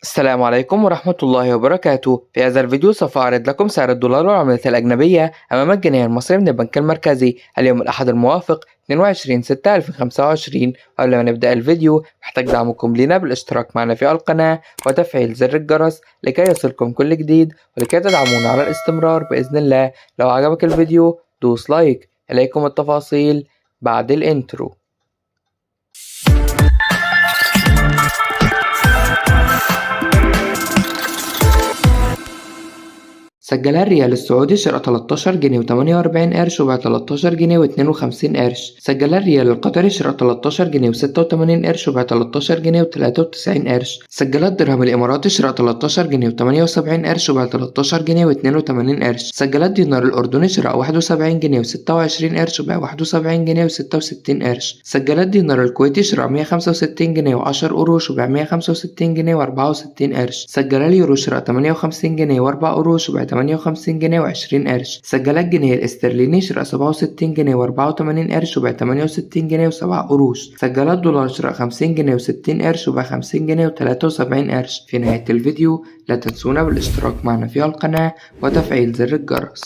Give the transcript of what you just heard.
السلام عليكم ورحمة الله وبركاته. في هذا الفيديو سوف أعرض لكم سعر الدولار والعملات الأجنبية أمام الجنيه المصري من البنك المركزي اليوم الأحد الموافق 22/6/2025. قبل ما نبدأ الفيديو محتاج دعمكم لنا بالاشتراك معنا في القناة وتفعيل زر الجرس لكي يصلكم كل جديد ولكي تدعمونا على الاستمرار بإذن الله. لو عجبك الفيديو دوس لايك. إليكم التفاصيل بعد الانترو. سجلها الريال السعودي شراء 13 جنيه و48 قرش وبيع 13 جنيه و52 قرش. سجلها الريال القطري شراء 13 جنيه و86 قرش وبيع 13 جنيه و93 قرش. سجلها الدرهم الإماراتي شراء 13 جنيه و78 قرش وبيع 13 جنيه و82 قرش. سجلها الدينار الأردني شراء 71 جنيه و26 قرش وبيع 71 جنيه و66 قرش. سجلها الدينار الكويتي شراء 165 جنيه و10 قروش وبيع 165 جنيه و64 قرش. سجلها اليورو شراء 58 جنيه و4 قروش وبيع 58 جنيه و20 قرش. سجلها الجنيه الاسترليني شراء 67 جنيه و84 قرش وبيع 68 جنيه و7 قروش. سجلها الدولار شراء 50 جنيه و60 قرش وبيع 50 جنيه و73 قرش. في نهاية الفيديو لا تنسونا بالاشتراك معنا في القناة وتفعيل زر الجرس.